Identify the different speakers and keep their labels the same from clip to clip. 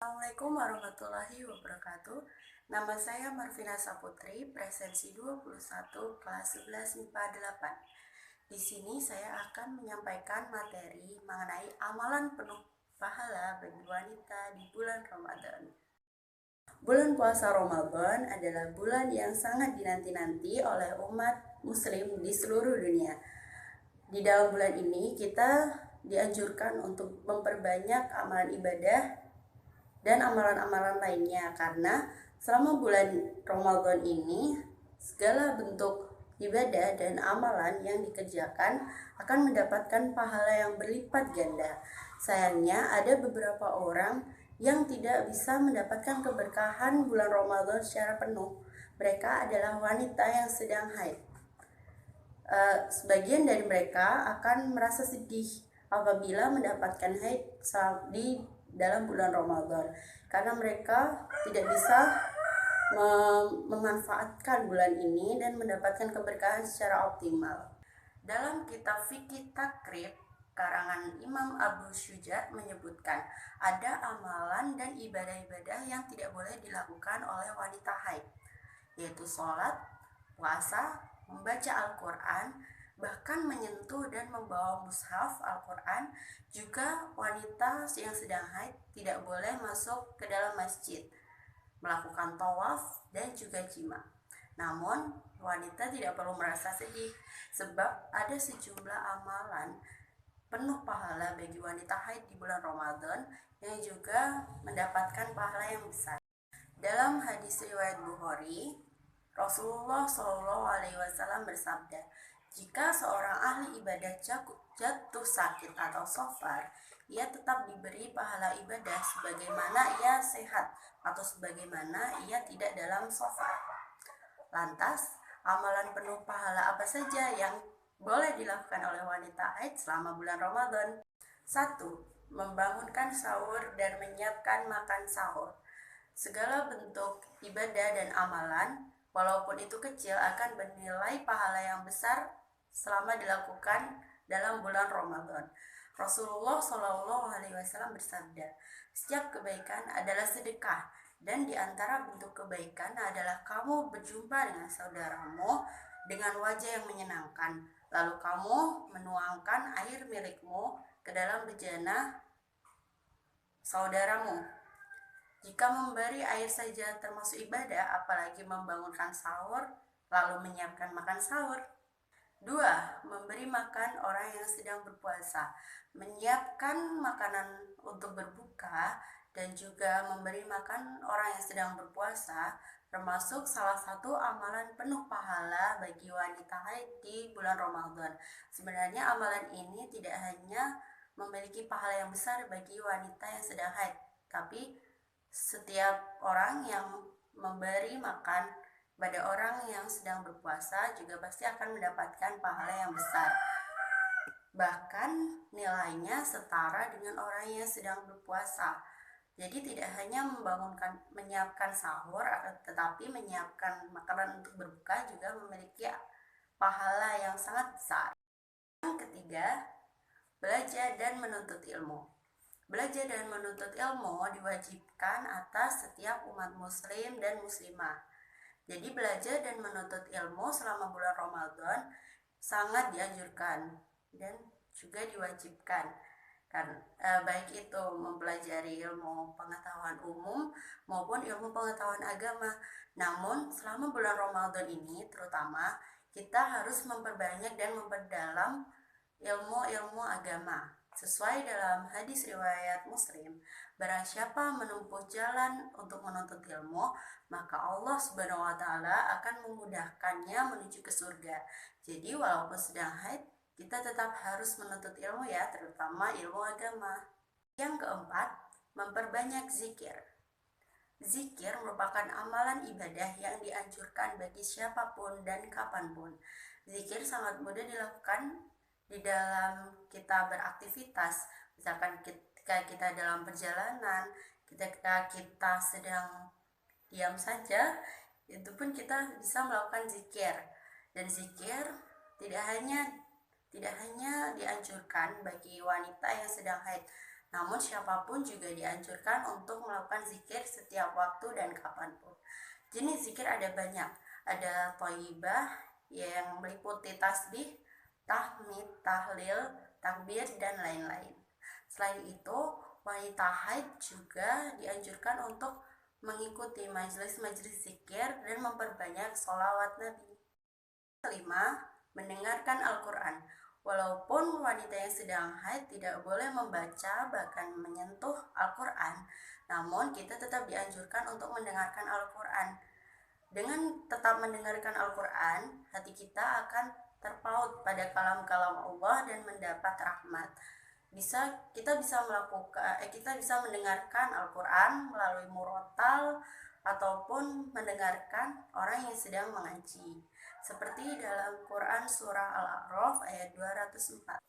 Speaker 1: Assalamualaikum warahmatullahi wabarakatuh. Nama saya Marvina Saputri, presensi 21 kelas 11 MIPA 8. Di sini saya akan menyampaikan materi mengenai amalan penuh pahala bagi wanita di bulan Ramadan. Bulan puasa Ramadan adalah bulan yang sangat dinanti-nanti oleh umat muslim di seluruh dunia. Di dalam bulan ini kita dianjurkan untuk memperbanyak amalan ibadah dan amalan-amalan lainnya, karena selama bulan Ramadan ini segala bentuk ibadah dan amalan yang dikerjakan akan mendapatkan pahala yang berlipat ganda. Sayangnya ada beberapa orang yang tidak bisa mendapatkan keberkahan bulan Ramadan secara penuh. Mereka adalah wanita yang sedang haid. Sebagian dari mereka akan merasa sedih apabila mendapatkan haid di dalam bulan Ramadan, karena mereka tidak bisa memanfaatkan bulan ini dan mendapatkan keberkahan secara optimal. Dalam kitab Fikih Takrib karangan Imam Abu Syuja menyebutkan ada amalan dan ibadah-ibadah yang tidak boleh dilakukan oleh wanita haid, yaitu sholat, puasa, membaca Al-Quran, bahkan menyentuh dan membawa mushaf Al-Quran. Juga wanita yang sedang haid tidak boleh masuk ke dalam masjid, melakukan tawaf, dan juga jima. Namun wanita tidak perlu merasa sedih, sebab ada sejumlah amalan penuh pahala bagi wanita haid di bulan Ramadan yang juga mendapatkan pahala yang besar. Dalam hadis riwayat Bukhari, Rasulullah SAW bersabda, jika seorang ahli ibadah jatuh sakit atau safar, ia tetap diberi pahala ibadah sebagaimana ia sehat atau sebagaimana ia tidak dalam safar. Lantas, amalan penuh pahala apa saja yang boleh dilakukan oleh wanita haid selama bulan Ramadan? 1. Membangunkan sahur dan menyiapkan makan sahur. Segala bentuk ibadah dan amalan, walaupun itu kecil, akan bernilai pahala yang besar selama dilakukan dalam bulan Ramadan. Rasulullah SAW bersabda, setiap kebaikan adalah sedekah, dan di antara bentuk kebaikan adalah kamu berjumpa dengan saudaramu dengan wajah yang menyenangkan, lalu kamu menuangkan air milikmu ke dalam bejana saudaramu. Jika memberi air saja termasuk ibadah, apalagi membangunkan sahur lalu menyiapkan makan sahur. 2. Memberi makan orang yang sedang berpuasa. Menyiapkan makanan untuk berbuka dan juga memberi makan orang yang sedang berpuasa termasuk salah satu amalan penuh pahala bagi wanita haid di bulan Ramadan. Sebenarnya amalan ini tidak hanya memiliki pahala yang besar bagi wanita yang sedang haid, tapi setiap orang yang memberi makan pada orang yang sedang berpuasa juga pasti akan mendapatkan pahala yang besar. Bahkan nilainya setara dengan orang yang sedang berpuasa. Jadi tidak hanya menyiapkan sahur, tetapi menyiapkan makanan untuk berbuka juga memiliki pahala yang sangat besar. Yang ketiga, belajar dan menuntut ilmu. Belajar dan menuntut ilmu diwajibkan atas setiap umat muslim dan muslimah. Jadi belajar dan menuntut ilmu selama bulan Ramadan sangat dianjurkan dan juga diwajibkan. Baik itu mempelajari ilmu pengetahuan umum maupun ilmu pengetahuan agama. Namun selama bulan Ramadan ini terutama kita harus memperbanyak dan memperdalam ilmu-ilmu agama. Sesuai dalam hadis riwayat Muslim, barang siapa menempuh jalan untuk menuntut ilmu, maka Allah Subhanahu wa taala akan memudahkannya menuju ke surga. Jadi walaupun sedang haid, kita tetap harus menuntut ilmu ya, terutama ilmu agama. Yang keempat, memperbanyak zikir. Zikir merupakan amalan ibadah yang dianjurkan bagi siapapun dan kapanpun. Zikir sangat mudah dilakukan di dalam kita beraktivitas, misalkan ketika kita dalam perjalanan, ketika kita sedang diam saja, itu pun kita bisa melakukan zikir. Dan zikir tidak hanya dianjurkan bagi wanita yang sedang haid, Namun siapapun juga dianjurkan untuk melakukan zikir setiap waktu dan kapanpun. Jenis zikir ada banyak. Ada thayyibah yang meliputi tasbih, tahmid, tahlil, takbir, dan lain-lain. Selain itu, wanita haid juga dianjurkan untuk mengikuti majelis-majelis zikir dan memperbanyak sholawat Nabi. Kelima, mendengarkan Al-Quran. Walaupun wanita yang sedang haid tidak boleh membaca bahkan menyentuh Al-Quran, namun kita tetap dianjurkan untuk mendengarkan Al-Quran. Dengan tetap mendengarkan Al-Quran, hati kita akan terpaut pada kalam-kalam Allah dan mendapat rahmat. Kita bisa mendengarkan Al-Quran melalui murotal ataupun mendengarkan orang yang sedang mengaji. Seperti dalam Quran surah Al-A'raf ayat 204.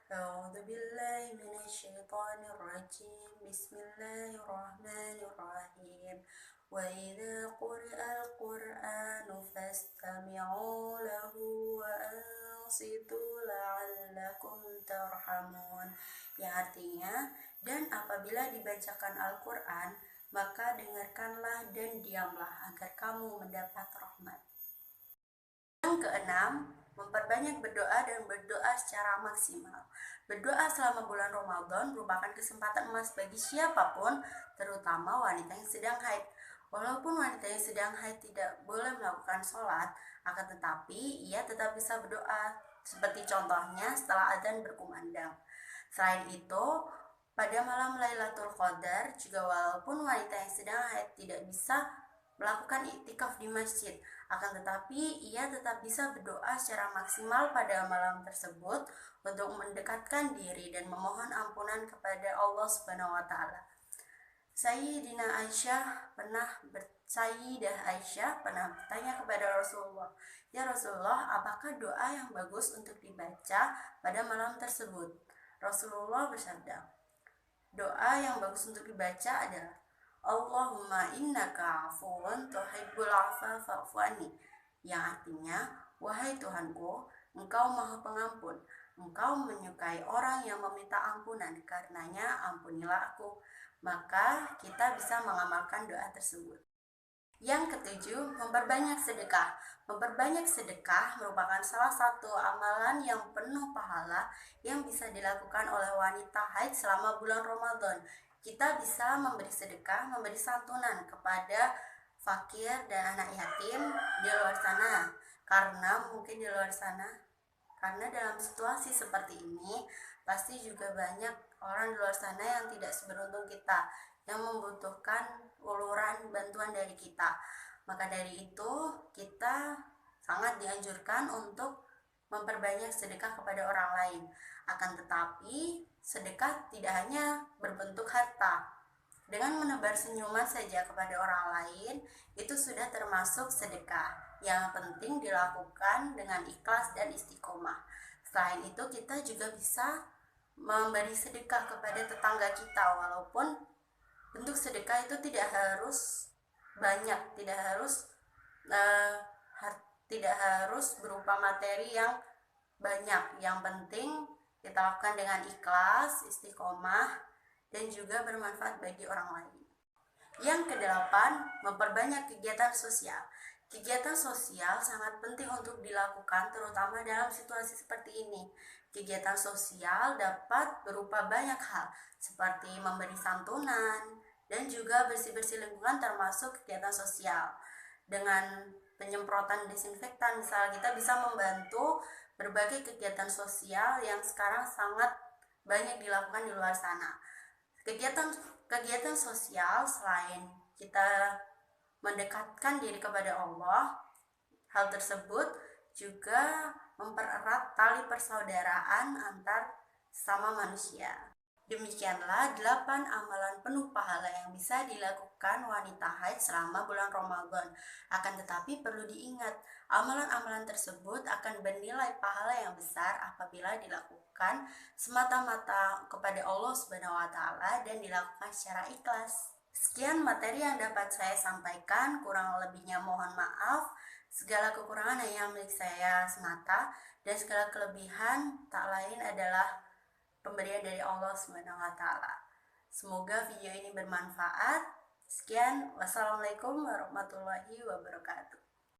Speaker 1: A'udzu billahi minasyaitonir rajim. Bismillahirrahmanirrahim. Wa idza quri'al Qur'anu fastami'u lahu wa ansitu la'allakum tarhamun. Yang artinya, dan apabila dibacakan Al-Quran, maka dengarkanlah dan diamlah agar kamu mendapat rahmat. Yang keenam, memperbanyak berdoa dan berdoa secara maksimal. Berdoa selama bulan Ramadan merupakan kesempatan emas bagi siapapun, terutama wanita yang sedang haid. Walaupun wanita yang sedang haid tidak boleh melakukan sholat, akan tetapi ia tetap bisa berdoa, seperti contohnya setelah adzan berkumandang. Selain itu, pada malam Lailatul Qadar juga walaupun wanita yang sedang haid tidak bisa melakukan iktikaf di masjid, akan tetapi ia tetap bisa berdoa secara maksimal pada malam tersebut untuk mendekatkan diri dan memohon ampunan kepada Allah Subhanahu wa taala. Sayyidah Aisyah pernah bertanya kepada Rasulullah, "Ya Rasulullah, apakah doa yang bagus untuk dibaca pada malam tersebut?" Rasulullah bersabda, doa yang bagus untuk dibaca adalah Allahumma innaka afuwun tuhibbul afwa fa'fu anni, yang artinya, wahai Tuhanku, Engkau Maha Pengampun, Engkau menyukai orang yang meminta ampunan, karenanya ampunilah aku. Maka kita bisa mengamalkan doa tersebut. Yang ketujuh, memperbanyak sedekah. Memperbanyak sedekah merupakan salah satu amalan yang penuh pahala yang bisa dilakukan oleh wanita haid selama bulan Ramadan. Kita bisa memberi sedekah, memberi santunan kepada fakir dan anak yatim di luar sana. Karena dalam situasi seperti ini, pasti juga banyak orang di luar sana yang tidak seberuntung kita, yang membutuhkan uluran bantuan dari kita. Maka dari itu, kita sangat dianjurkan untuk memperbanyak sedekah kepada orang lain. Akan tetapi, sedekah tidak hanya berbentuk harta. Dengan menebar senyuman saja kepada orang lain, itu sudah termasuk sedekah. Yang penting dilakukan dengan ikhlas dan istiqomah. Selain itu, kita juga bisa memberi sedekah kepada tetangga kita, walaupun bentuk sedekah itu tidak harus banyak, tidak harus berupa materi yang banyak. Yang penting kita lakukan dengan ikhlas, istiqomah, dan juga bermanfaat bagi orang lain. Yang kedelapan, memperbanyak kegiatan sosial. Kegiatan sosial sangat penting untuk dilakukan, terutama dalam situasi seperti ini. Kegiatan sosial dapat berupa banyak hal, seperti memberi santunan, dan juga bersih-bersih lingkungan termasuk kegiatan sosial. Dengan penyemprotan desinfektan, misalnya kita bisa membantu berbagai kegiatan sosial yang sekarang sangat banyak dilakukan di luar sana. Kegiatan sosial selain kita mendekatkan diri kepada Allah, hal tersebut juga mempererat tali persaudaraan antar sesama manusia. Demikianlah 8 amalan penuh pahala yang bisa dilakukan wanita haid selama bulan Ramadan. Akan tetapi perlu diingat, amalan-amalan tersebut akan bernilai pahala yang besar apabila dilakukan semata-mata kepada Allah Subhanahu wa taala dan dilakukan secara ikhlas. Sekian materi yang dapat saya sampaikan, kurang lebihnya mohon maaf. Segala kekurangan hanya milik saya semata, dan segala kelebihan tak lain adalah pemberian dari Allah Subhanahu wa taala. Semoga video ini bermanfaat. Sekian, wassalamualaikum warahmatullahi wabarakatuh.